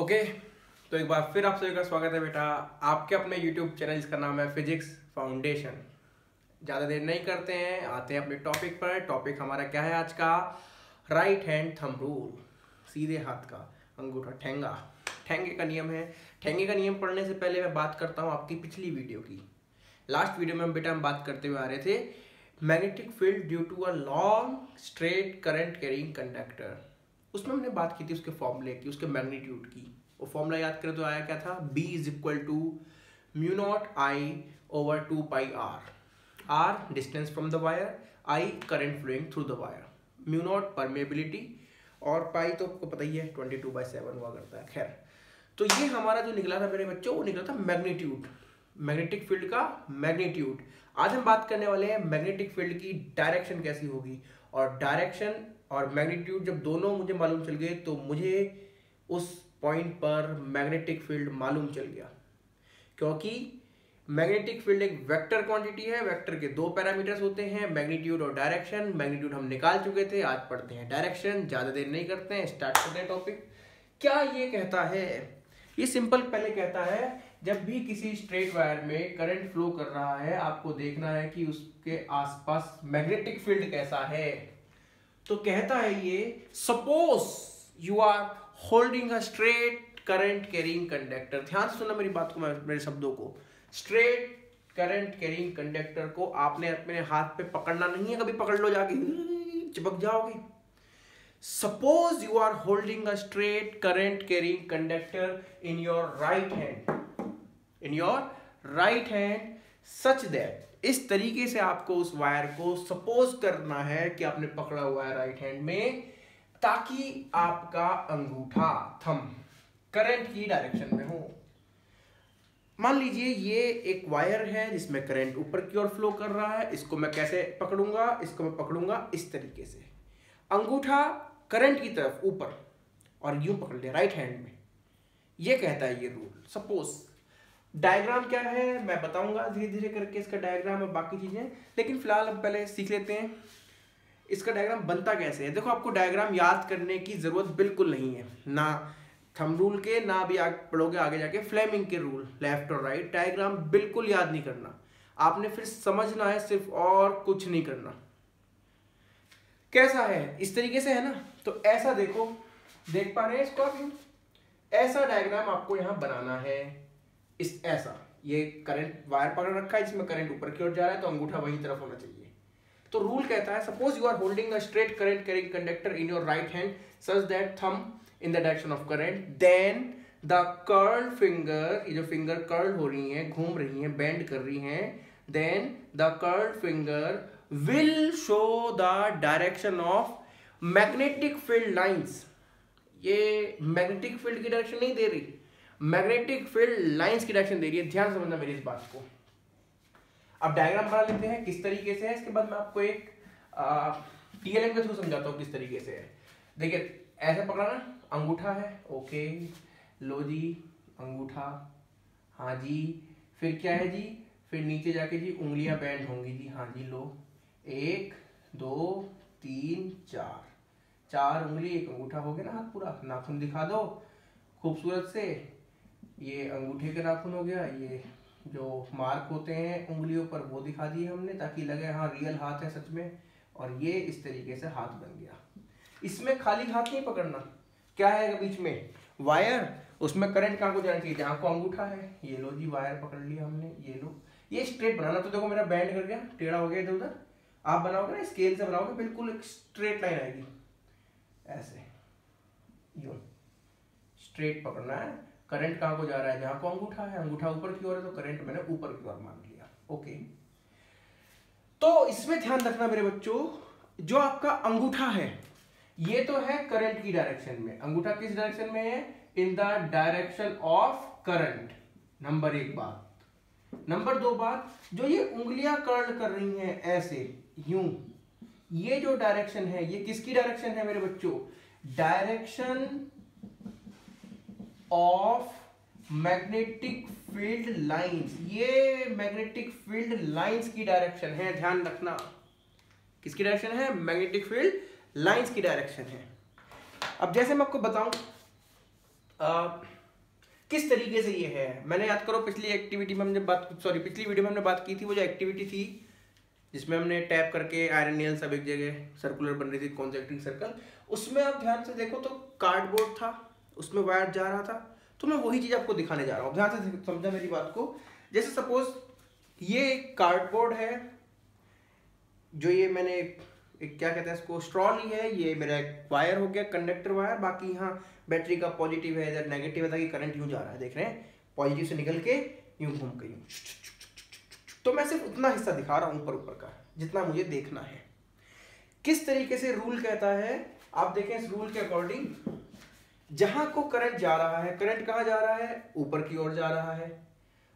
Okay, तो एक बार फिर आप सभी का स्वागत है बेटा आपके अपने यूट्यूब चैनल जिसका नाम है फिजिक्स फाउंडेशन। ज़्यादा देर नहीं करते हैं, आते हैं अपने टॉपिक पर। टॉपिक हमारा क्या है आज का? राइट हैंड थंब रूल, सीधे हाथ का अंगूठा, ठेंगा। ठेंगे का नियम है। ठेंगे का नियम पढ़ने से पहले मैं बात करता हूँ आपकी पिछली वीडियो की। लास्ट वीडियो में बेटा हम बात करते हुए आ रहे थे magnetic field due to a long straight current carrying conductor. उसमें हमने बात की थी उसके फॉर्मूले की, उसके मैग्नीट्यूड की। वो फॉर्मूला याद करें तो आया क्या था? B is equal to mu naught I over 2 pi r. R distance from the wire, I current flowing through the wire, mu naught permeability, और पाई तो आपको पता ही है 22/7 हुआ करता है। खैर, तो ये हमारा जो निकला था मेरे बच्चों, वो निकला था मैग्नीट्यूड, मैग्नेटिक फील्ड का मैग्नीट्यूड। आज हम बात करने वाले हैं मैग्नेटिक फील्ड की डायरेक्शन कैसी होगी। और डायरेक्शन और मैग्नीट्यूड जब दोनों मुझे मालूम चल गए तो मुझे उस पॉइंट पर मैग्नेटिक फील्ड मालूम चल गया, क्योंकि मैग्नेटिक फील्ड एक वेक्टर क्वांटिटी है। वेक्टर के दो पैरामीटर्स होते हैं, मैग्नीट्यूड और डायरेक्शन। मैग्नीट्यूड हम निकाल चुके थे, आज पढ़ते हैं डायरेक्शन। ज्यादा देर नहीं करते हैं, स्टार्ट करते हैं टॉपिक। क्या ये कहता है? ये सिंपल पहले कहता है, जब भी किसी स्ट्रेट वायर में करंट फ्लो कर रहा है, आपको देखना है कि उसके आसपास मैग्नेटिक फील्ड कैसा है। तो कहता है ये, suppose you are holding a straight current carrying conductor. ध्यान से सुनना मेरी बात को, मेरे शब्दों को। स्ट्रेट करंट कैरिंग कंडक्टर को आपने अपने हाथ पे पकड़ना नहीं है, कभी पकड़ लो जाके चिपक जाओगे। Suppose you are holding a straight current carrying conductor in your right hand, in your right hand, such that, इस तरीके से आपको उस वायर को सपोज करना है कि आपने पकड़ा हुआ है राइट हैंड में, ताकि आपका अंगूठा, थंब, करंट की डायरेक्शन में हो। मान लीजिए ये एक वायर है जिसमें करंट ऊपर की ओर फ्लो कर रहा है। इसको मैं कैसे पकड़ूंगा? इसको मैं पकड़ूंगा इस तरीके से, अंगूठा करंट की तरफ ऊपर, और यूं पकड़ लिया राइट हैंड में। ये कहता है ये रूल। सपोज डायग्राम क्या है मैं बताऊंगा धीरे धीरे करके, इसका डायग्राम और बाकी चीजें, लेकिन फिलहाल हम पहले सीख लेते हैं इसका डायग्राम बनता कैसे है। देखो, आपको डायग्राम याद करने की जरूरत बिल्कुल नहीं है, ना थंब रूल के, ना भी पढ़ोगे आगे जाके फ्लेमिंग के रूल, लेफ्ट और राइट। डायग्राम बिल्कुल याद नहीं करना, आपने फिर समझना है सिर्फ, और कुछ नहीं करना। कैसा है? इस तरीके से है ना। तो ऐसा देखो, देख पा रहे हैं इसको आप? ऐसा डायग्राम आपको यहां बनाना है। इस ऐसा, ये करंट वायर पकड़ रखा है जिसमें करंट ऊपर की ओर जा रहा है, तो अंगूठा वही तरफ होना चाहिए। तो रूल कहता है, suppose you are holding a straight current carrying conductor in your right hand such that thumb in the direction of current, then the curled finger, ये जो फिंगर कर्ल हो रही है, घूम रही है, बेंड कर रही है, then the curled finger will show the direction of magnetic field lines. ये मैग्नेटिक फील्ड की डायरेक्शन नहीं दे रही, मैग्नेटिक फील्ड लाइंस की डायरेक्शन दे रही है। ध्यान समझना मेरी इस बात को। अब डायग्राम बना लेते हैं किस तरीके से है, इसके बाद मैं आपको एक टीएलएम के थ्रू समझाता हूँ किस तरीके से है। देखिए, ऐसे पकड़ा ना, अंगूठा है, ओके, लो जी अंगूठा, हाँ जी, फिर क्या है जी, फिर नीचे जाके जी उंगलियां बैंड होंगी जी, हाँ जी, लो, 1 2 3 4, 4 उंगली, एक अंगूठा, हो गया ना हाथ पूरा। नाखून दिखा दो खूबसूरत से, ये अंगूठे के नाखून हो गया, ये जो मार्क होते हैं उंगलियों पर वो दिखा दिए हमने, ताकि लगे हाँ रियल हाथ है सच में। और ये इस तरीके से हाथ बन गया। इसमें खाली हाथ नहीं पकड़ना, क्या है बीच में? वायर, उसमें करंट कहाँ को जाना चाहिए? जहाँ को अंगूठा है। ये लो जी, वायर पकड़ लिया हमने, ये लो। ये स्ट्रेट बनाना, तो देखो मेरा बैंड कर गया, टेढ़ा हो गया इधर उधर। आप बनाओगे ना, स्केल से बनाओगे, बिल्कुल एक स्ट्रेट लाइन आएगी, ऐसे यूं स्ट्रेट पकड़ना है। करंट कहाँ को जा रहा है? जहां को अंगूठा है, अंगूठा ऊपर की ओर है, तो करंट मैंने ऊपर की ओर मान लिया। ओके, तो इसमें ध्यान रखना मेरे बच्चों, जो आपका अंगूठा है ये तो है करंट की डायरेक्शन में। अंगूठा किस डायरेक्शन में है? इन the direction of current, number 1 बात। नंबर 2 बात, जो ये उंगलियां कर्ल कर रही हैं ऐसे यूं, ये जो डायरेक्शन है ये किसकी डायरेक्शन है मेरे बच्चों? Direction of magnetic field lines. ये मैग्नेटिक फील्ड लाइंस की डायरेक्शन है, ध्यान रखना। किसकी डायरेक्शन है? मैग्नेटिक फील्ड लाइंस की डायरेक्शन है। अब जैसे मैं आपको बताऊं, किस तरीके से ये है, मैंने याद करो पिछली वीडियो में हमने बात की थी, वो जो एक्टिविटी थी जिसमें हमने टैप करके आयरन नेल सब एक जगह सर्कुलर बन रही थी, कॉन्सेंट्रिक सर्कल, उसमें आप ध्यान से देखो तो कार्डबोर्ड था, उसमें वायर जा रहा था, तो मैं वही चीज आपको दिखाने जा रहा हूँ। ध्यान से समझा मेरी बात को। जैसे सपोज ये एक कार्डबोर्ड है, जो ये मैंने एक क्या कहते हैं इसको, स्ट्रॉ ली है, ये मेरा एक वायर हो गया, कंडक्टर वायर, बाकी यहाँ बैटरी का पॉजिटिव है, इधर नेगेटिव है, ताकि करंट यूं जा रहा है, देख रहे हैं, पॉजिटिव से निकल के यूं घूम के यूं। तो मैं सिर्फ उतना हिस्सा दिखा रहा हूं ऊपर का, जितना मुझे देखना है। किस तरीके से रूल कहता है, आप देखें इस रूल के अकॉर्डिंग, जहां को करंट जा रहा है, करंट कहां जा रहा है, ऊपर की ओर जा रहा है,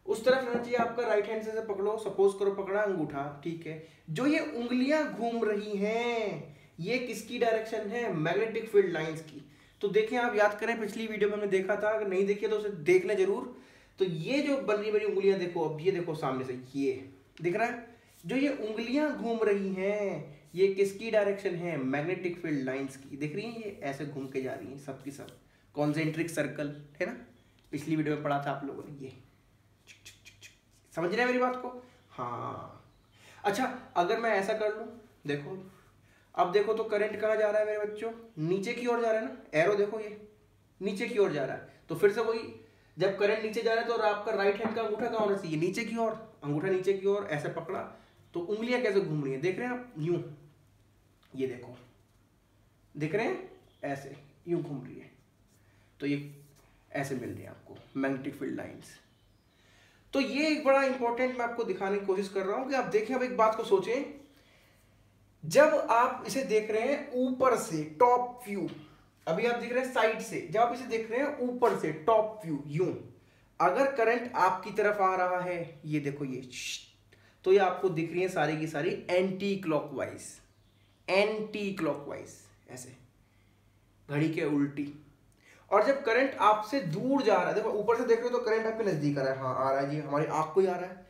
उस तरफ रहना चाहिए आपका। राइट हैंड से पकड़ो, सपोज करो पकड़ा अंगूठा, ठीक है, जो ये उंगलियां घूम रही हैं, ये किसकी डायरेक्शन है, मैग्नेटिक फील्ड लाइंस की। तो देखें, आप याद करें पिछली वीडियो में हमने देखा था, अगर नहीं देखिए तो उसे देख लें जरूर। तो ये जो बन रही मेरी उंगलियां देखो, अब ये देखो सामने से, ये दिख रहा है, जो ये उंगलियां घूम रही हैं, ये किसकी डायरेक्शन है, मैग्नेटिक फील्ड लाइंस की। दिख रही है, ये ऐसे घूम के जा रही है, सब की सब कॉन्सेंट्रिक सर्कल है ना, पिछली वीडियो में पढ़ा था आप लोगों ने। ये समझ रहे हैं मेरी बात को? हाँ। अच्छा, अगर मैं ऐसा कर लूं, देखो अब देखो तो करंट कहाँ जा रहा है मेरे बच्चों, नीचे की ओर जा रहा है ना, एरो देखो ये नीचे की ओर जा रहा है। तो फिर से वही, जब करंट नीचे जा रहा है तो आपका राइट हैंड का अंगूठा कहाँ होना चाहिए, नीचे की ओर, अंगूठा नीचे की ओर, ऐसे पकड़ा, तो उंगलियां कैसे घूम रही है, देख रहे हैं आप, यूं, ये देखो, दिख रहे हैं, ऐसे यूं घूम रही है, तो ये ऐसे मिल रही है आपको मैग्नेटिक फील्ड लाइंस। तो ये एक बड़ा इंपॉर्टेंट मैं आपको दिखाने की कोशिश कर रहा हूं कि आप देखें, अब एक बात को सोचें, जब आप इसे देख रहे हैं ऊपर से, टॉप व्यू, अभी आप देख रहे हैं साइड से, जब आप इसे देख रहे हैं ऊपर से, टॉप व्यू, यूं, अगर करंट आपकी तरफ आ रहा है, ये देखो ये, तो ये आपको दिख रही है सारी की सारी एंटी क्लॉकवाइज, एंटी क्लॉकवाइज, ऐसे घड़ी के उल्टी। और जब करंट आपसे दूर जा रहा है, देखो ऊपर से देख रहे हो तो करंट आपके नजदीक आ रहा है, हाँ आ रहा है जी, हमारी आंख को ही आ रहा है।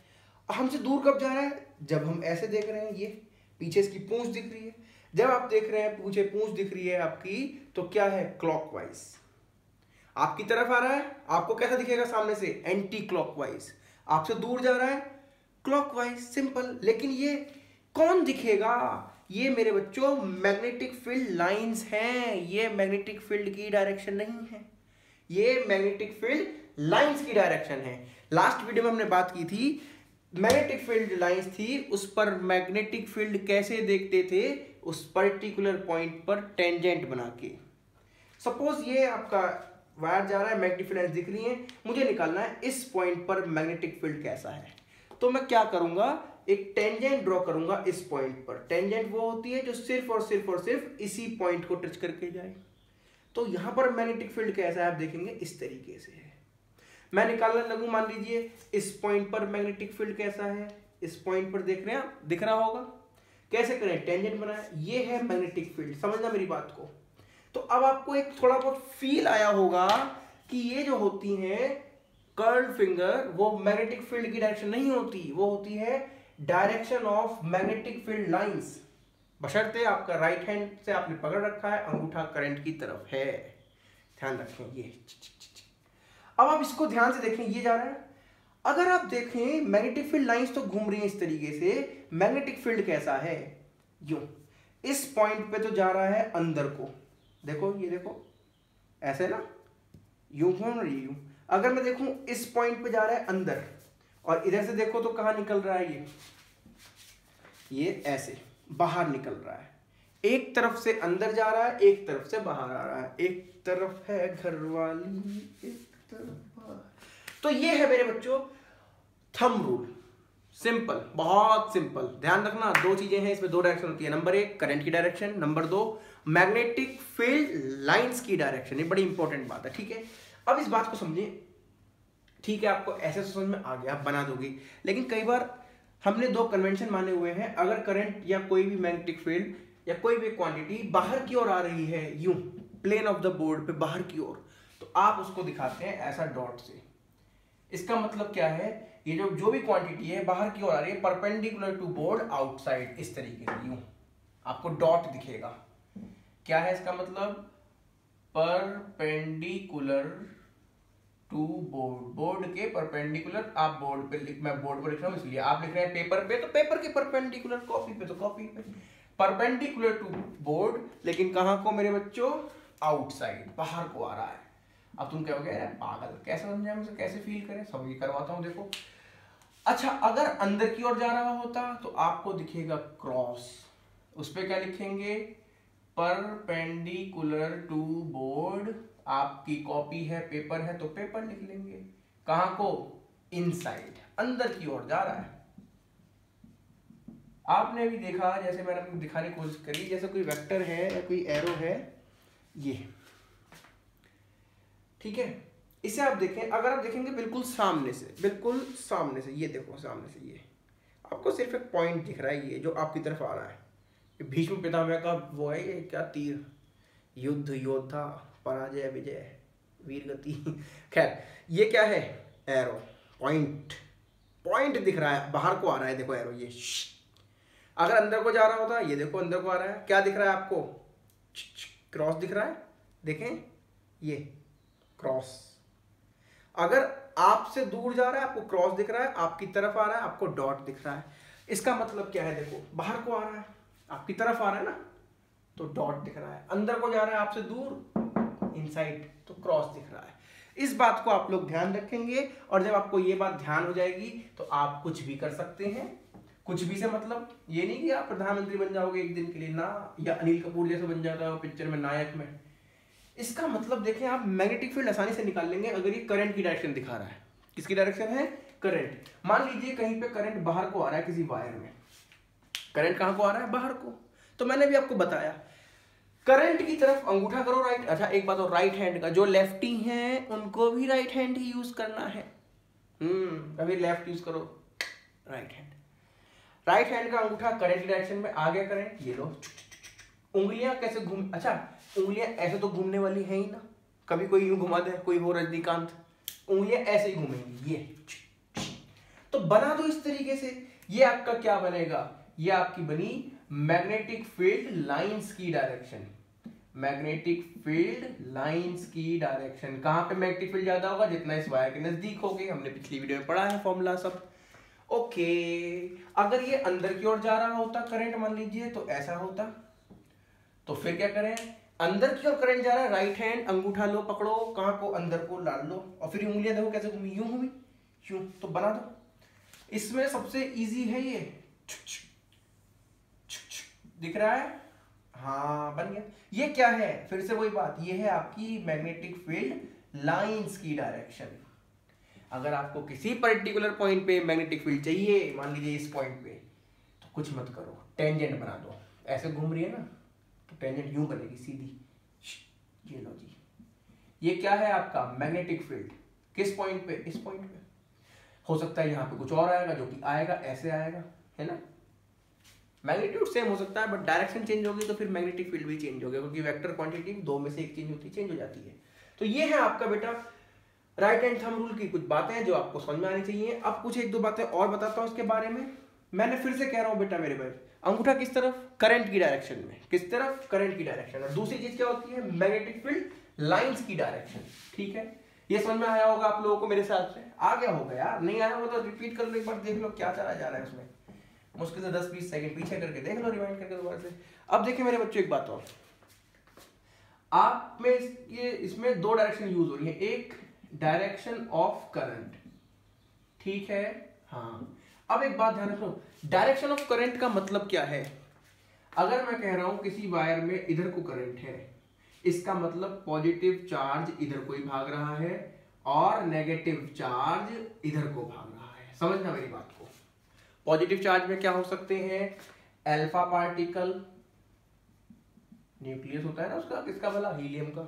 हमसे दूर कब जा रहा है, जब हम ऐसे देख रहे हैं, ये पीछे इसकी पूंछ दिख रही है, जब आप देख रहे हैं पीछे पूंछ दिख रही है आपकी, तो क्या है, क्लॉकवाइज, आपकी तरफ आ रहा है, आपको कैसा दिखेगा सामने से, एंटी क्लॉकवाइज, आपसे दूर जा रहा है, क्लॉकवाइज, सिंपल। लेकिन ये कौन दिखेगा, ये मेरे बच्चों मैग्नेटिक फील्ड लाइंस हैं, ये मैग्नेटिक फील्ड की डायरेक्शन नहीं है, ये मैग्नेटिक फील्ड लाइंस की डायरेक्शन है। लास्ट वीडियो में हमने बात की थी, मैग्नेटिक फील्ड लाइंस थी, उस पर मैग्नेटिक फील्ड कैसे देखते थे, उस पर्टिकुलर पॉइंट पर टेंजेंट बना के। सपोज ये आपका वायर जा रहा है, मैग्नेटिक फील्ड लाइंस दिख रही है, मुझे निकालना है इस पॉइंट पर मैग्नेटिक फील्ड कैसा है। तो मैं क्या करूंगा, एक टेंजेंट ड्रॉ करूंगा इस पॉइंट पर। टेंजेंट वो होती है जो सिर्फ और सिर्फ और सिर्फ इसी पॉइंट को टच करके जाए। तो यहां पर मैग्नेटिक फील्ड कैसा है आप देखेंगे, इस तरीके से है। मैं निकालने लगूं, मान लीजिए इस पॉइंट पर मैग्नेटिक फील्ड कैसा है, इस पॉइंट पर देख रहे हैं आप, दिख रहा होगा, कैसे करें, टेंजेंट बनाए, ये है मैग्नेटिक फील्ड, समझना मेरी बात को। तो अब आपको एक थोड़ा बहुत फील आया होगा कि ये जो होती है कर्ल्ड फिंगर, वो मैग्नेटिक फील्ड की डायरेक्शन नहीं होती, वो होती है direction of magnetic field lines, बशर्ते आपका राइट हैंड से आपने पकड़ रखा है, अंगूठा करंट की तरफ है, ध्यान रखें ये। अब आप इसको ध्यान से देखें, ये जा रहा है, अगर आप देखें मैग्नेटिक फील्ड लाइंस तो घूम रही है इस तरीके से, मैग्नेटिक फील्ड कैसा है, यूं, इस पॉइंट पे तो जा रहा है अंदर को, देखो ये देखो ऐसे ना, यूं घूम रही है यूं। अगर मैं देखूं इस पॉइंट पे जा रहा है अंदर, और इधर से देखो तो कहां निकल रहा है, ये ऐसे बाहर निकल रहा है, एक तरफ से अंदर जा रहा है, एक तरफ से बाहर आ रहा है, एक तरफ है घर वाली, एक तरफ बाहर। तो ये है मेरे बच्चों थंब रूल, सिंपल, बहुत सिंपल। ध्यान रखना, दो चीजें हैं इसमें, दो डायरेक्शन होती है, नंबर एक करंट की डायरेक्शन, नंबर दो मैग्नेटिक फील्ड लाइंस की डायरेक्शन। ये बड़ी इंपॉर्टेंट बात है, ठीक है। अब इस बात को समझिए, ठीक है, आपको ऐसे समझ में आ गया, आप बना दोगे। लेकिन कई बार हमने दो कन्वेंशन माने हुए हैं, अगर करंट या कोई भी मैग्नेटिक फील्ड या कोई भी क्वांटिटी बाहर की ओर आ रही है, यूं प्लेन ऑफ द बोर्ड पे बाहर की ओर, तो आप उसको दिखाते हैं ऐसा डॉट से। इसका मतलब क्या है, ये जो भी क्वांटिटी है बाहर की ओर आ रही है, परपेंडिकुलर टू बोर्ड आउटसाइड, इस तरीके से यूं आपको डॉट दिखेगा। क्या है इसका मतलब, परपेंडिकुलर टू बोर्ड, बोर्ड के परपेंडिकुलर, आप बोर्ड पे मैं बोर्ड पर लिख रहा हूँ इसलिए, आप लिख रहे हैं पेपर पे तो पेपर के परपेंडिकुलर, कॉपी पे तो कॉपी पे, परपेंडिकुलर टू बोर्ड, लेकिन कहाँ को मेरे बच्चों, आउटसाइड, बाहर को आ रहा है। अब तुम कहोगे यार पागल, कैसे समझाएं मुझे, कैसे फील करें, सब ये करवाता हूँ देखो। अच्छा, अगर अंदर की ओर जा रहा होता तो आपको दिखेगा क्रॉस, उस पे क्या लिखेंगे, परपेंडिकुलर टू बोर्ड, आपकी कॉपी है पेपर है तो पेपर लिख लेंगे, कहां को, इनसाइड, अंदर की ओर जा रहा है। आपने भी देखा, जैसे मैंने आपको दिखाने की कोशिश करी, जैसे कोई वेक्टर है या कोई एरो है ये, ठीक है, इसे आप देखें, अगर आप देखेंगे बिल्कुल सामने से, बिल्कुल सामने से, ये देखो सामने से, ये आपको सिर्फ एक पॉइंट दिख रहा है, ये जो आपकी तरफ आ रहा है, भीष्म पितामह का वो है, ये क्या तीर, युद्ध योद्धा पराजय विजय वीर गति खैर ये क्या है, एरो, पॉइंट, पॉइंट दिख रहा है, बाहर को आ रहा है, देखो एरो ये। अगर अंदर को जा रहा होता, ये देखो अंदर को आ रहा है, क्या दिख रहा है आपको, क्रॉस दिख रहा है, देखें ये क्रॉस। अगर आपसे दूर जा रहा है आपको क्रॉस दिख रहा है, आपकी तरफ आ रहा है आपको डॉट दिख रहा है। इसका मतलब क्या है, देखो बाहर को आ रहा है, आपकी तरफ आ रहा है ना तो डॉट दिख रहा है, अंदर को जा रहा है आपसे दूर, इनसाइड, तो क्रॉस दिख रहा है। इस बात को आप लोग ध्यान रखेंगे, और जब आपको ये बात ध्यान हो जाएगी तो आप कुछ भी कर सकते हैं। कुछ भी से मतलब ये नहीं कि आप प्रधानमंत्री बन जाओगे एक दिन के लिए ना, या अनिल कपूर जैसे बन जाता है पिक्चर में नायक में। इसका मतलब देखें, आप मैग्नेटिक फील्ड आसानी से निकाल लेंगे अगर ये करंट की डायरेक्शन दिखा रहा है। किसकी डायरेक्शन है, करंट। मान लीजिए कहीं पे करंट बाहर को आ रहा है, किसी वायर में करंट कहां को आ रहा है, बाहर को, तो मैंने भी आपको बताया करंट की तरफ अंगूठा करो राइट। अच्छा एक बात और, राइट हैंड का, जो लेफ्टी हैं उनको भी राइट हैंड ही यूज करना है। कभी लेफ्ट यूज करो, राइट हैंड, राइट हैंड का अंगूठा करंट की डायरेक्शन में आ गया करंट, ये लो। उंगलियां कैसे घूम, अच्छा उंगलियां ऐसे तो घूमने वाली है ही ना, कभी कोई यूं घुमा दे, कोई हो रजनीकांत, उंगलियां ऐसे ही घूमेंगी, ये तो बना दो इस तरीके से। ये आपका क्या बनेगा, ये आपकी बनी मैग्नेटिक फील्ड लाइंस की डायरेक्शन। मैग्नेटिक फील्ड लाइंस की डायरेक्शन, कहां पे मैग्नेटिक फील्ड ज्यादा होगा, जितना इस वायर के नजदीक होगी, हमने पिछली वीडियो में पढ़ा है फॉर्मूला सब। ओके, अगर ये अंदर की ओर जा रहा होता करंट मान लीजिए तो ऐसा होता, तो फिर क्या करें, अंदर की ओर करंट जा रहा है, राइट हैंड अंगूठा लो पकड़ो, कहां को, अंदर को डाल लो, और फिर उंगलियां देखो कैसे घूमी, यूं घूमी, यूं, तो बना दो। इसमें सबसे इजी है ये, दिख रहा है, हाँ बन गया। ये क्या है, फिर से वही बात, ये है आपकी मैग्नेटिक फील्ड लाइंस की डायरेक्शन। अगर आपको किसी पर्टिकुलर पॉइंट पे मैग्नेटिक फील्ड चाहिए, मान लीजिए इस पॉइंट पे, तो कुछ मत करो, टेंजेंट बना दो, ऐसे घूम रही है ना तो टेंजेंट यूं बनेगी सीधी, ये लो जी। ये क्या है आपका मैग्नेटिक फील्ड, किस पॉइंट पे, इस पॉइंट पे। हो सकता है यहाँ पे कुछ और आएगा, जो कि आएगा ऐसे आएगा, है ना, मैग्नीट्यूड सेम हो सकता है बट डायरेक्शन चेंज होगी तो फिर मैग्नेटिक फील्ड भी चेंज होगा, क्योंकि वेक्टर क्वांटिटी दो में से एक चेंज होती है, चेंज हो जाती है। तो ये है आपका बेटा राइट हैंड थंब रूल की कुछ बातें हैं जो आपको समझ में आनी चाहिए। अब कुछ एक दो बातें और बताता हूँ इसके बारे में। मैंने फिर से कह रहा हूँ बेटा मेरे भाई, अंगूठा किस तरफ, करंट की डायरेक्शन में, किस तरफ, करंट की डायरेक्शन। और दूसरी चीज क्या होती है, मैग्नेटिक फील्ड लाइंस की डायरेक्शन। ठीक है, ये समझ में आया होगा आप लोगों को मेरे साथ से, आ गया होगा यार, नहीं आया होगा तो रिपीट कर लो एक बार, देख लो क्या चला जा रहा है उसमें, मुश्किल से 10-20 सेकंड पीछे करके देख लो, रिवाइंड करके दोबारा से। अब देखिए मेरे बच्चों एक बात और, आप में ये इसमें दो डायरेक्शन यूज हो रही है, एक डायरेक्शन ऑफ करंट, ठीक है, हाँ। अब एक बात ध्यान रखो, डायरेक्शन ऑफ करंट का मतलब क्या है। अगर मैं कह रहा हूं किसी वायर में इधर को करंट है, इसका मतलब पॉजिटिव चार्ज इधर को ही भाग रहा है और नेगेटिव चार्ज इधर को भाग रहा है। समझना मेरी बात को, पॉजिटिव चार्ज में क्या हो सकते हैं, अल्फा पार्टिकल, न्यूक्लियस होता है ना उसका, किसका वाला, हीलियम का,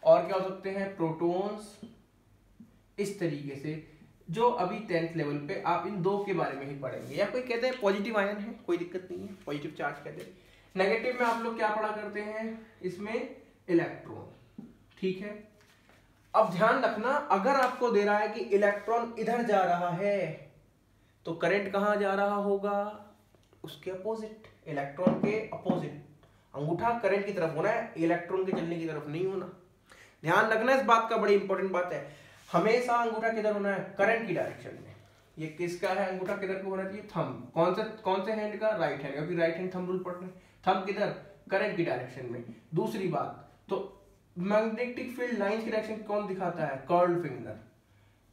और क्या हो सकते हैं, प्रोटॉन्स, इस तरीके से, जो अभी 10th लेवल पे आप इन दो के बारे में ही पढ़ेंगे। या कोई कहते हैं पॉजिटिव आयन है, कोई दिक्कत नहीं है, पॉजिटिव चार्ज कहते हैं। नेगेटिव में आप लोग क्या पढ़ा करते हैं, इसमें इलेक्ट्रॉन, ठीक है। अब ध्यान रखना, अगर आपको दे रहा है कि इलेक्ट्रॉन इधर जा रहा है तो करंट कहां जा रहा होगा, उसके अपोजिट, इलेक्ट्रॉन के अपोजिट। अंगूठा करंट की तरफ होना है, इलेक्ट्रॉन के चलने की तरफ नहीं होना। ध्यान रखना इस बात का, बड़ी इंपॉर्टेंट बात है। हमेशा अंगूठा किधर होना है? करंट की डायरेक्शन में। ये किसका है? अंगूठा किधर को होना चाहिए? थंब। कौन से हैंड का? राइट हैंड, क्योंकि राइट हैंड थंब रूल पढ़ रहे हैं। थंब किधर? करंट की डायरेक्शन में। दूसरी बात, तो मैग्नेटिक फील्ड लाइंस की डायरेक्शन कौन दिखाता है? Curled finger.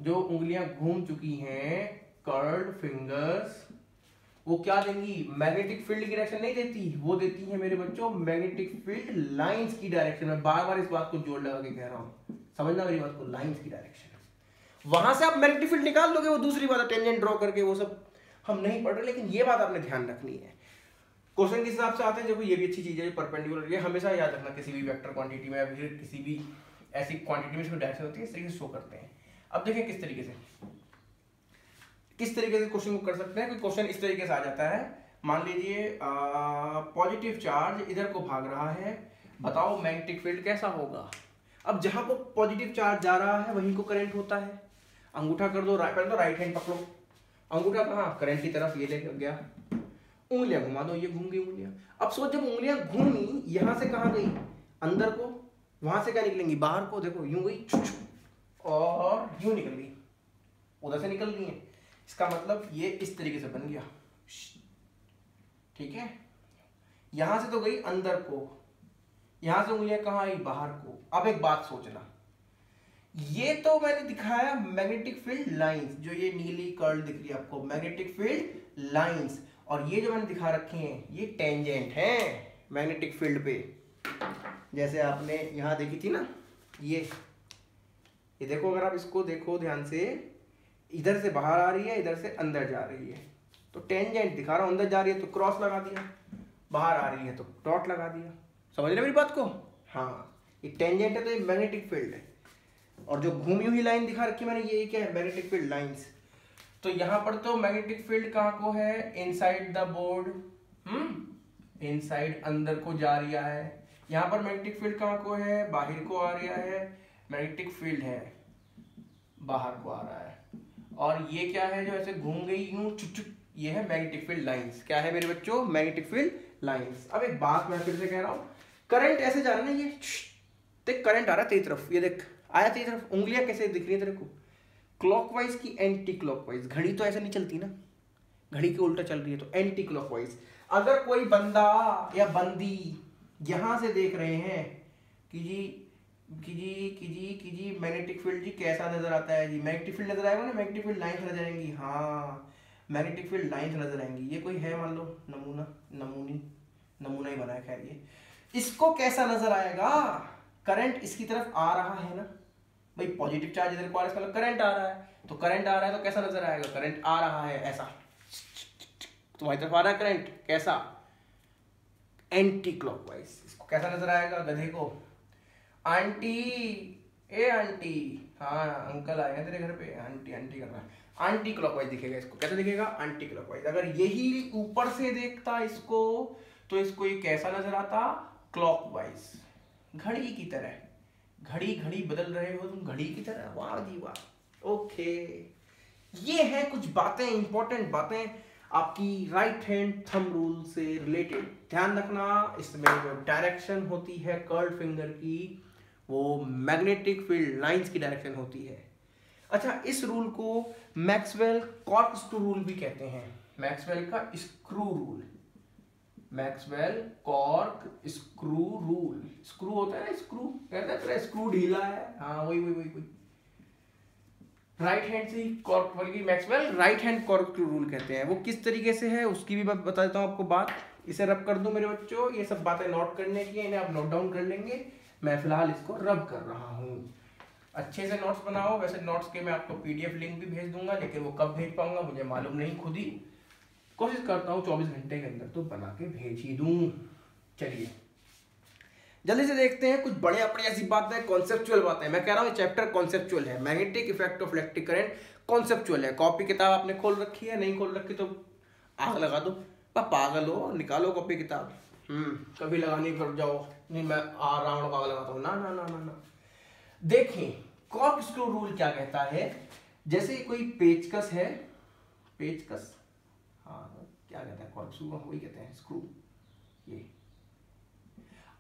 जो उंगलियां घूम चुकी हैं, कर्ल्ड फिंगर्स, वो क्या देंगी? मैग्नेटिक फील्ड की डायरेक्शन नहीं देती, वो देती है मेरे बच्चों मैग्नेटिक फील्ड लाइंस की डायरेक्शन में। बार बार इस बात को जोड़ लगा के कह रहा हूं, समझना मेरी बात को, लाइंस की डायरेक्शन। वहां से आप मैग्नेटिक फील्ड निकाल लोगे, वो दूसरी बात है, टेंजेंट ड्रॉ करके, वो सब हम नहीं पढ़ रहे, लेकिन ये बात आपने ध्यान रखनी है। क्वेश्चन किस हिसाब से आते हैं, जब ये भी अच्छी चीज है, परपेंडिकुलर, ये हमेशा याद रखना किसी भी वेक्टर क्वांटिटी में या फिर किसी भी ऐसी क्वांटिटी में इसमें डायरेक्शन होती है, इस तरीके से शो करते हैं। अब देखें किस तरीके से क्वेश्चन को कर सकते हैं। कोई क्वेश्चन इस तरीके से आ जाता है, मान लीजिए पॉजिटिव चार्ज इधर को भाग रहा है, बताओ मैग्नेटिक फील्ड कैसा होगा। अब जहां को पॉजिटिव चार्ज जा रहा है वहीं को करंट होता है। अंगूठा कर दो, पहले तो राइट हैंड पकड़ो, अंगूठा कहाँ? करंट की तरफ, ये लेकर गया, उंगलियां घुमा दो, ये घूम गई उंगलियां। अब सोच, जब उंगलियां घूमी, यहां से कहां गई? अंदर को। वहां से क्या निकलेंगी? बाहर को। देखो यूं गई और यूं निकल गई, उधर से निकल गई है। इसका मतलब ये इस तरीके से बन गया, ठीक है। यहां से तो गई अंदर को, यहां से उंगलियां कहां आई? बाहर को। अब एक बात सोचना, ये तो मैंने दिखाया मैग्नेटिक फील्ड लाइंस, जो ये नीली कर्ल दिख रही है आपको, मैग्नेटिक फील्ड लाइंस, और ये जो मैंने दिखा रखे हैं ये टेंजेंट हैं मैग्नेटिक फील्ड पे। जैसे आपने यहां देखी थी ना, ये देखो, अगर आप इसको देखो ध्यान से, इधर से बाहर आ रही है, इधर से अंदर जा रही है, तो टेंजेंट दिखा रहा हूं, अंदर जा रही है तो क्रॉस लगा दिया, बाहर आ रही है तो डॉट लगा दिया। समझ रहे मेरी बात को? हाँ, ये टेंजेंट है तो ये मैग्नेटिक फील्ड है, और जो घूमी हुई लाइन दिखा रखी मैंने, ये क्या है? Magnetic field lines. तो यहां पर तो मैग्नेटिक फील्ड कहां को है? इनसाइड द बोर्ड, इनसाइड, अंदर को जा रहा है। यहां पर मैग्नेटिक फील्ड कहां को है? बाहर को आ रहा है। मैग्नेटिक फील्ड है, बाहर को आ रहा है। और ये क्या है जो ऐसे घूम गई यूं चुट, ये है मैग्नेटिक फील्ड लाइंस। क्या है मेरे बच्चों? Magnetic field lines. अब एक बात मैं फिर से कह रहा हूं, करंट ऐसे जा रहा है ना, ये देख करंट आ रहा है तेरी तरफ, ये देख आया तेरी तरफ, उंगलियां कैसे दिख रही है तेरे को? क्लॉकवाइज की एंटी क्लॉकवाइज? घड़ी तो ऐसे नहीं चलती ना, घड़ी के उल्टा चल रही है, तो एंटी क्लॉकवाइज। अगर कोई बंदा या बंदी यहां से देख रहे हैं कि जी मैग्नेटिक फील्ड जी कैसा नजर आता है जी, मैग्नेटिक फील्ड नजर आएगा ना, मैग्नेटिक फील्ड लाइंस नजर आएंगी, हाँ मैग्नेटिक फील्ड लाइंस नजर आएंगी। ये कोई है मान लो नमूना ही बना है, खैर ये इसको कैसा नजर आएगा? करंट इसकी तरफ आ रहा है ना भाई, पॉजिटिव चार्ज इधर को आ रहा है, इसका मतलब करंट आ रहा है, तो करंट आ रहा है तो कैसा नजर आएगा? करंट आ रहा है ऐसा, तुम्हारी तरफ आ रहा है करंट, कैसा? Anti clockwise. इसको कैसा नजर आएगा गधे को? आंटी, ए आंटी, हाँ अंकल आए हैं तेरे घर पे, आंटी आंटी कर रहा है, आंटी क्लॉकवाइज दिखेगा इसको। कैसे दिखेगा? Aunty clockwise. अगर यही ऊपर से देखता इसको, तो इसको ये कैसा नजर आता? क्लॉकवाइज, घड़ी की तरह। घड़ी बदल रहे हो तुम, घड़ी की तरह, वाह जी वाह। ओके, ये है कुछ बातें, इंपॉर्टेंट बातें आपकी राइट हैंड थंब रूल से रिलेटेड। ध्यान रखना, इसमें जो डायरेक्शन होती है कर्ल्ड फिंगर की, वो मैग्नेटिक फील्ड लाइंस की डायरेक्शन होती है। अच्छा, इस रूल को मैक्सवेल कॉर्कस्क्रू रूल भी कहते हैं, मैक्सवेल का screw rule, Maxwell cork screw rule. Screw होता है ना, स्क्रू कहते हैं, स्क्रू ढीला है, हाँ वही राइट हैंड से कॉर्क, बल्कि Maxwell right hand cork rule कहते हैं। वो किस तरीके से है उसकी भी मैं बता देता हूँ आपको बात। इसे रब कर दूं मेरे बच्चों, ये सब बातें नोट करने की है, इन्हें आप नोट डाउन कर लेंगे, मैं फिलहाल इसको रब कर रहा हूँ। अच्छे से नोट्स बनाओ। वैसे नोट्स के मैं आपको पीडीएफ लिंक भी भेज दूंगा, लेकिन वो कब भेज पाऊंगा मुझे मालूम नहीं, खुद ही कोशिश करता हूँ 24 घंटे के अंदर तो बना के भेज ही दूँ। चलिए जल्दी से देखते हैं कुछ बड़े अपनी ऐसी बातें, कॉन्सेप्चुअल बातें। मैं कह रहा हूँ चैप्टर कॉन्सेप्चुअल है, magnetic effect of electric current conceptual है। कॉपी किताब आपने खोल रखी है, नहीं खोल रखी तो आग लगा दो, पागल हो, निकालो कॉपी किताब। कभी लगानी पड़ जाओ, नहीं मैं आ रहा हूँ आग लगाता हूँ, ना ना ना ना ना। देखिए कॉर्कस्क्रू रूल क्या कहता है, जैसे कोई पेचकस है, पेचकस, हाँ क्या कहता है, कॉर्कस्क्रू वही कहते हैं, स्क्रू। ये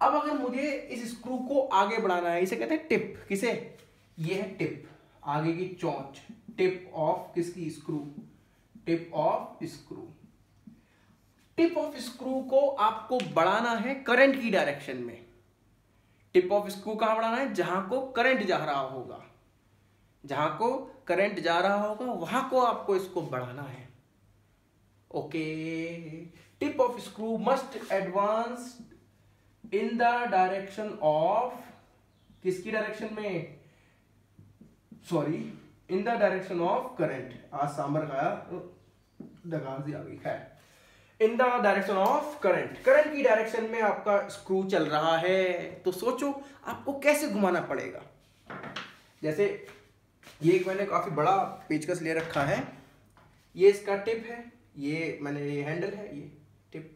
अब अगर मुझे इस स्क्रू को आगे बढ़ाना है, इसे कहते हैं टिप। किसे? ये है टिप। आगे की चोंच, टिप ऑफ किसकी, screw, tip of screw. Tip of screw को आपको बढ़ाना है करंट की डायरेक्शन में। टिप ऑफ स्क्रू कहां बढ़ाना है, जहां को करंट जा रहा होगा, जहां को करंट जा रहा होगा वहां को आपको इसको बढ़ाना है। Okay, tip of screw must advance in the direction of, किसकी डायरेक्शन में, sorry, in the direction of current. आज सांबर खाया डगासी आ गई है। इन the direction of current, current की डायरेक्शन में आपका स्क्रू चल रहा है, तो सोचो आपको कैसे घुमाना पड़ेगा। जैसे ये एक मैंने काफी बड़ा पेचकस ले रखा है, ये इसका टिप है, ये मैंने ये हैंडल है, ये टिप।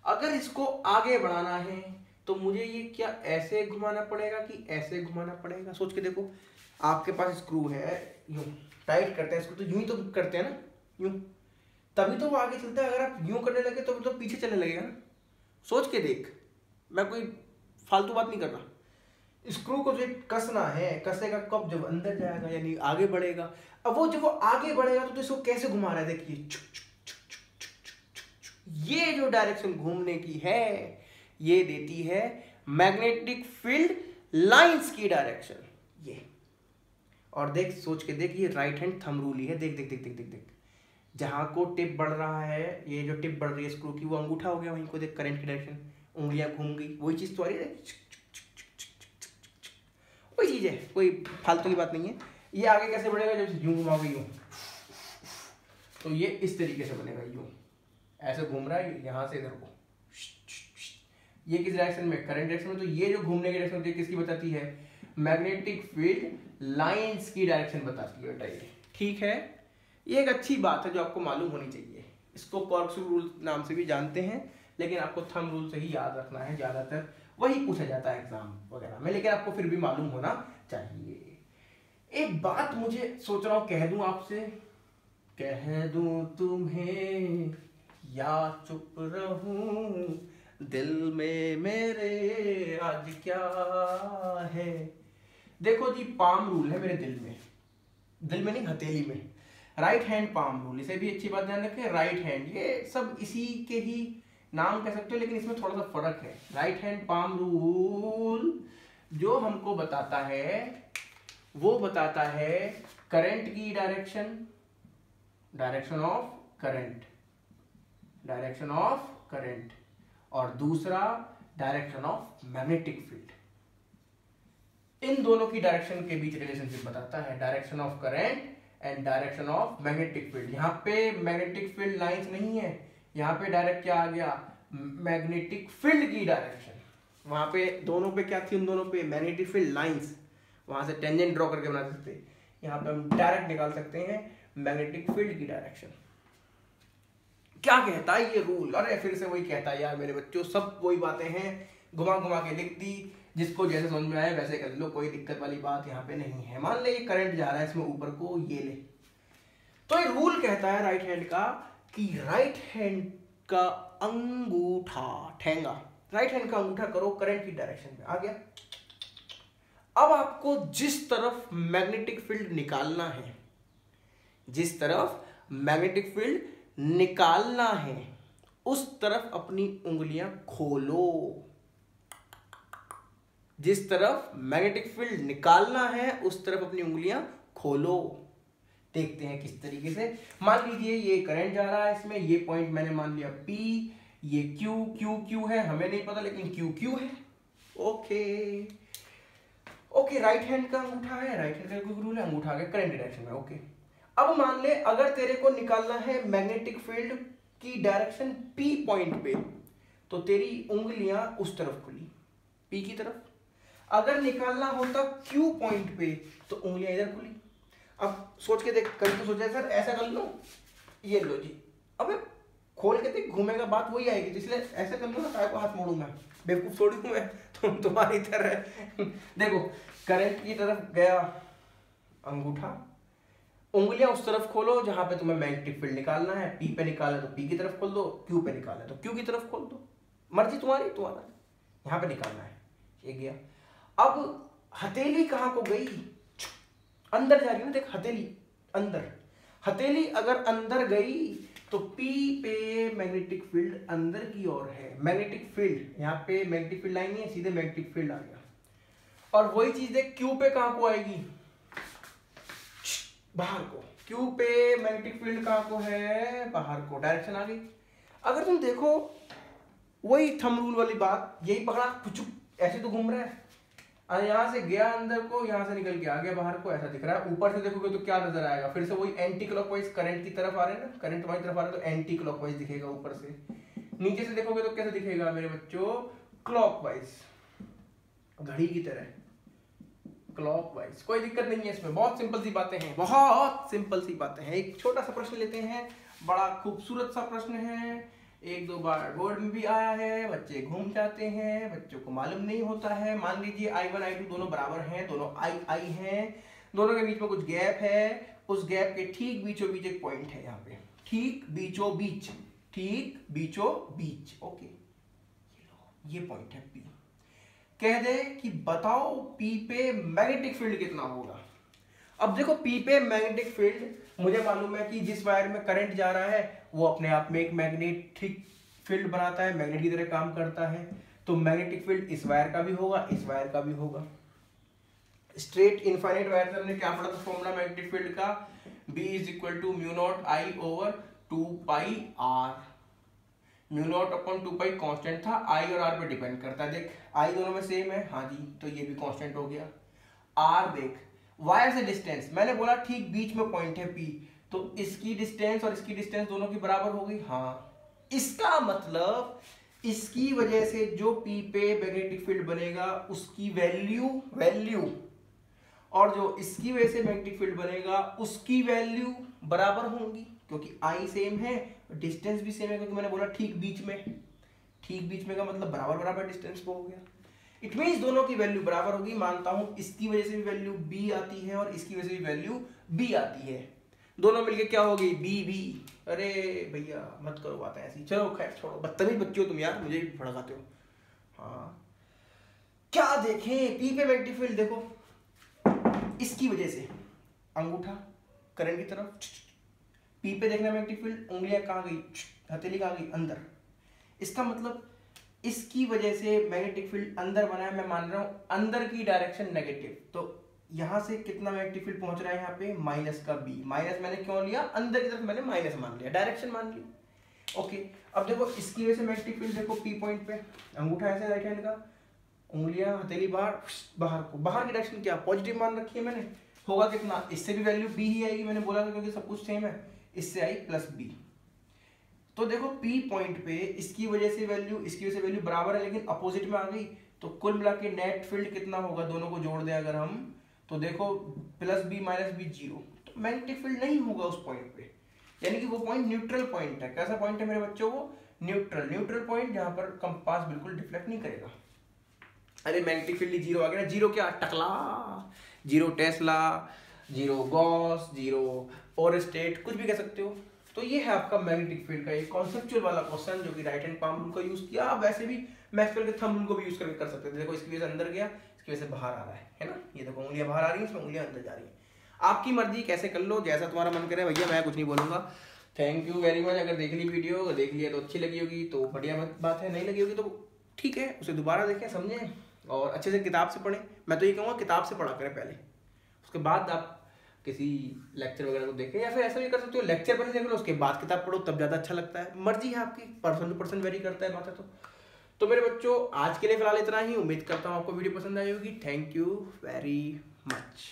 अगर इसको आगे बढ़ाना है तो मुझे ये क्या ऐसे घुमाना पड़ेगा कि ऐसे घुमाना पड़ेगा। सोच के देखो, आपके पास स्क्रू है, यूं टाइट करते हैं इसको, तो यूं ही तो करते हैं ना, यूं, तभी तो वो आगे चलता है। अगर आप यूं करने लगे तो पीछे चलने लगेगा ना। सोच के देख, मैं कोई फालतू बात नहीं कर रहा। स्क्रू को जो कसना है, कसेगा कब, जब अंदर जाएगा यानी आगे बढ़ेगा। अब वो जब वो आगे बढ़ेगा तो इसको कैसे घुमा रहा है, देखिए, ये जो डायरेक्शन घूमने की है ये देती है मैग्नेटिक फील्ड लाइंस की डायरेक्शन, ये। और देख, सोच के देख, ये राइट हैंड थंब रूल ही है। देख देख देख देख देख देख, जहां को टिप बढ़ रहा है, ये जो टिप बढ़ रही है स्क्रू की, वो अंगूठा हो गया वहीं को, देख करंट की डायरेक्शन, उंगलियां घूम गई, वही चीज तो आ रही है, वही चीज है, कोई फालतू की बात नहीं है। ये आगे कैसे बढ़ेगा, जब यूं घुमाओगे यूं, तो ये इस तरीके से बनेगा, यूं ऐसे घूम रहा है यहां से इधर को, ये किस डायरेक्शन में, करंट डायरेक्शन में। तो ये जो घूमने की डायरेक्शन होती है किसकी बताती है, मैग्नेटिक फील्ड लाइंस की डायरेक्शन बताती है बेटा ये, ठीक है। ये एक अच्छी बात है जो आपको मालूम होनी चाहिए। इसको कॉर्क्सक्रू रूल नाम से भी जानते हैं, लेकिन आपको थंब रूल से ही याद रखना है, ज्यादातर वही पूछा जाता है एग्जाम वगैरह में, लेकिन आपको फिर भी मालूम होना चाहिए। एक बात मुझे सोच रहा हूं कह दूं आपसे, कह दूं तुम्हें या चुप रहूं, दिल में मेरे आज क्या है। देखो जी, पाम रूल है मेरे दिल में नहीं, हथेली में, राइट हैंड पाम रूल, इसे भी अच्छी बात ध्यान रखें। राइट हैंड, ये सब इसी के ही नाम कह सकते हो, लेकिन इसमें थोड़ा सा फर्क है। राइट हैंड पाम रूल जो हमको बताता है, वो बताता है करंट की direction, direction of current, direction of current, और दूसरा डायरेक्शन ऑफ मैग्नेटिक फील्ड। इन दोनों की डायरेक्शन के बीच रिलेशनशिप बताता है, direction of current and direction of magnetic field. यहाँ पे मैग्नेटिक फील्ड लाइंस नहीं है, यहाँ पे डायरेक्ट क्या आ गया, मैग्नेटिक फील्ड की डायरेक्शन। वहां पे दोनों पे क्या थी, उन दोनों पे मैग्नेटिक फील्ड लाइंस, वहां से टेंजेंट ड्रॉ करके बना सकते हैं। यहाँ पे हम डायरेक्ट निकाल सकते हैं मैग्नेटिक फील्ड की डायरेक्शन। क्या कहता है ये रूल, अरे फिर से वही कहता है यार मेरे बच्चों, सब वही बातें हैं, घुमा घुमा के लिख दी, जिसको जैसे समझ में आए वैसे कर लो, कोई दिक्कत वाली बात यहाँ पे नहीं है। मान ले ये करंट जा रहा है इसमें ऊपर को, ये ले, तो ये रूल कहता है राइट हैंड का कि राइट हैंड का अंगूठा, ठेंगा, राइट हैंड का अंगूठा करो करंट की डायरेक्शन में, आ गया। अब आपको जिस तरफ मैग्नेटिक फील्ड निकालना है, जिस तरफ मैग्नेटिक फील्ड निकालना है उस तरफ अपनी उंगलियां खोलो। जिस तरफ मैग्नेटिक फील्ड निकालना है उस तरफ अपनी उंगलियां खोलो। देखते हैं किस तरीके से। मान लीजिए ये करंट जा रहा है इसमें, ये पॉइंट मैंने मान लिया P, ये Q है, हमें नहीं पता लेकिन Q है। ओके, राइट हैंड का अंगूठा है, राइट हैंड का रूल है, अंगूठा आ गया करंट डायरेक्शन में। ओके, अब मान ले अगर तेरे को निकालना है मैग्नेटिक फील्ड की डायरेक्शन P पॉइंट पे, तो तेरी उंगलियां उस तरफ खुली, P की तरफ। अगर निकालना होता Q पॉइंट पे तो उंगलियां इधर खुली। अब सोच के देख, कल तो सोचा सर ऐसा कर लो, ये लो जी, अबे खोल के देख, घूमेगा बात वही आएगी, तो इसलिए ऐसे कर लो ना, काय को हाथ मोड़ूंगा, बेवकूफ थोड़ी हूं मैं, तुम तुम्हारी तरह। देखो करंट की तरफ गया अंगूठा, उंगलियां उस तरफ खोलो जहां पे तुम्हें मैग्नेटिक फील्ड निकालना है। P पे निकालना है तो P की तरफ खोल दो, Q पे निकालना है तो Q की तरफ खोल दो, मर्जी तुम्हारी, तुम्हारा यहां पे निकालना है, ये गया। अब हथेली कहां को गई, अंदर जा रही है ना, देख हथेली अंदर, हथेली अगर अंदर गई तो P पे मैग्नेटिक फील्ड अंदर की ओर है। मैग्नेटिक फील्ड यहाँ पे मैग्नेटिक फील्ड लाइन है, सीधे मैग्नेटिक फील्ड आ गया। और वही चीज देख Q पे कहां को आएगी, बाहर को। Q पे मैग्नेटिक फील्ड कहां को है, बाहर को, डायरेक्शन आ गई। अगर तुम देखो वही थंब रूल वाली बात, यही पकड़ा पुचुक ऐसे तो घूम रहा है, यहां से गया अंदर को, यहां से निकल के आ गया बाहर को, ऐसा दिख रहा है। ऊपर से देखोगे तो क्या नजर आएगा, फिर से वही एंटी क्लॉकवाइज करंट की तरफ आ रहे हैं ना, करंट तुम्हारी तरफ आ रहा है तो एंटी क्लॉकवाइज दिखेगा ऊपर से। नीचे से देखोगे तो कैसे दिखेगा मेरे बच्चों, क्लॉकवाइज, घड़ी की तरह क्लॉकवाइज। कोई दिक्कत नहीं है इसमें, बहुत सिंपल सी बातें हैं, बहुत सिंपल सी बातें हैं। एक छोटा सा प्रश्न लेते हैं, बड़ा खूबसूरत सा प्रश्न है, 1-2 बार बोर्ड में भी आया है, बच्चे घूम जाते हैं, बच्चों को मालूम नहीं होता है। मान लीजिए I1 I2 दोनों बराबर हैं, दोनों I हैं, दोनों के बीच में कुछ गैप है, उस गैप के ठीक बीचों बीच एक पॉइंट है, यहाँ पे ठीक बीचों बीच, ठीक बीचों बीच, ओके ये पॉइंट है P। कह दे कि बताओ P पे मैग्नेटिक फील्ड कितना होगा। अब देखो P पे मैग्नेटिक फील्ड मुझे मालूम है कि जिस वायर में करंट जा रहा है वो अपने आप में एक मैग्नेटिक फील्ड बनाता है, मैग्नेट की तरह काम करता है। तो मैग्नेटिक फील्ड इस वायर का भी होगा, इस वायर का भी होगा। स्ट्रेट इनफाइनाइट वायर से हमने क्या पढ़ा था फॉर्मूला मैग्नेटिक फील्ड का, B = μ0I/2πr। μ0/2π कांस्टेंट था, I और R पे डिपेंड करता है। देख I दोनों में सेम है, हाँ जी, तो ये भी कांस्टेंट हो गया। R देख वायर से डिस्टेंस, मैंने बोला ठीक बीच में पॉइंट है P, तो इसकी डिस्टेंस और इसकी डिस्टेंस दोनों की बराबर हो गई, हाँ। इसका मतलब इसकी वजह से जो P पे मैग्नेटिक फील्ड बनेगा उसकी वैल्यू और जो इसकी वजह से मैग्नेटिक फील्ड बनेगा उसकी वैल्यू बराबर होंगी, क्योंकि I सेम है, डिस्टेंस भी सेम है, क्योंकि मैंने बोला ठीक बीच में का मतलब बराबर बराबर डिस्टेंस को हो गया। इट मीन्स दोनों की वैल्यू बराबर होगी। मानता हूं इसकी वजह से भी वैल्यू B आती है और इसकी वजह से भी वैल्यू B आती है, दोनों मिलके क्या होगी B। अरे भैया मत करो बातें ऐसी, चलो खैर छोड़ो, बदतमीज बच्चे हो तुम यार, मुझे भी भड़काते हो। हाँ क्या देखें, P पे मैग्नेटिक फील्ड देखो, इसकी वजह से अंगूठा करंट की तरफ, P पे देखना मैग्नेटिक फील्ड, उंगलियां कहाँ गई, हथेली कहाँ गई, अंदर। इसका मतलब इसकी वजह से मैग्नेटिक फील्ड अंदर बना है, मैं मान रहा हूं अंदर की डायरेक्शन नेगेटिव, तो यहां से कितना मैग्नेटिक फील्ड पहुंच रहा है यहाँ पे माइनस का B। माइनस मैंने क्यों लिया, अंदर की तरफ मैंने माइनस मान लिया, डायरेक्शन मान ली, ओके। अब देखो इसकी वजह से मैग्नेटिक फील्ड देखो P पॉइंट पे, अंगूठा ऐसे राइट हैंड का, उंगलियां हथेली बाहर को, बाहर की डायरेक्शन क्या पॉजिटिव मान रखी है मैंने, होगा कितना, इससे भी वैल्यू B ही आएगी, मैंने बोला था क्योंकि सब कुछ सेम है, इससे आई +B। तो देखो P पॉइंट पे इसकी वजह से वैल्यू इसकी वजह से वैल्यू बराबर है, लेकिन अपोजिट में आ गई, तो कुल मिला के नेट फील्ड कितना होगा, दोनों को जोड़ दें अगर हम, तो देखो +B - B 0, तो मैग्नेटिक फील्ड नहीं होगा उस पॉइंट पे, यानी कि वो पॉइंट न्यूट्रल पॉइंट है। कैसा पॉइंट है मेरे बच्चों, वो न्यूट्रल पॉइंट, जहां पर कंपास बिल्कुल डिफ्लेक्ट नहीं करेगा। अरे मैग्नेटिक फील्ड 0 आ गया ना, 0 क्या टकला, 0 टेस्ला, 0 गॉस, 0 ओरस्टेट, कुछ भी कह सकते हो। तो ये है आपका मैग्नेटिक फील्ड का एक कॉन्सेप्चुअल वाला क्वेश्चन, जो कि राइट हैंड पाम रूल का यूज किया। आप वैसे भी मैक्सवेल के थंब रूल को भी यूज करके कर सकते थे। देखो इसकी वजह से अंदर गया, इसकी वजह से बाहर आ रहा है ना, ये देखो उंगलियां बाहर आ रही हैं, इसमें उंगलियां अंदर जा रही हैं। आपकी मर्जी, कैसे कर लो, जैसा तुम्हारा मन करे भैया, मैं कुछ नहीं बोलूंगा। Thank you very much. अगर देख ली वीडियो, देख लिया तो अच्छी लगी होगी तो बढ़िया बात है, नहीं लगी होगी तो ठीक है, उसे दोबारा देखें, समझें और अच्छे से किताब से पढ़ें। मैं तो ये कहूँगा किताब से पढ़ा करें पहले, उसके बाद आप किसी लेक्चर वगैरह को देखें, या फिर ऐसा भी कर सकते हो लेक्चर पहले देख लो उसके बाद किताब पढ़ो, तब ज़्यादा अच्छा लगता है। मर्जी है आपकी, पर्सन टू पर्सन वेरी करता है बातें। तो मेरे बच्चों आज के लिए फिलहाल इतना ही, उम्मीद करता हूँ आपको वीडियो पसंद आई होगी। Thank you very much.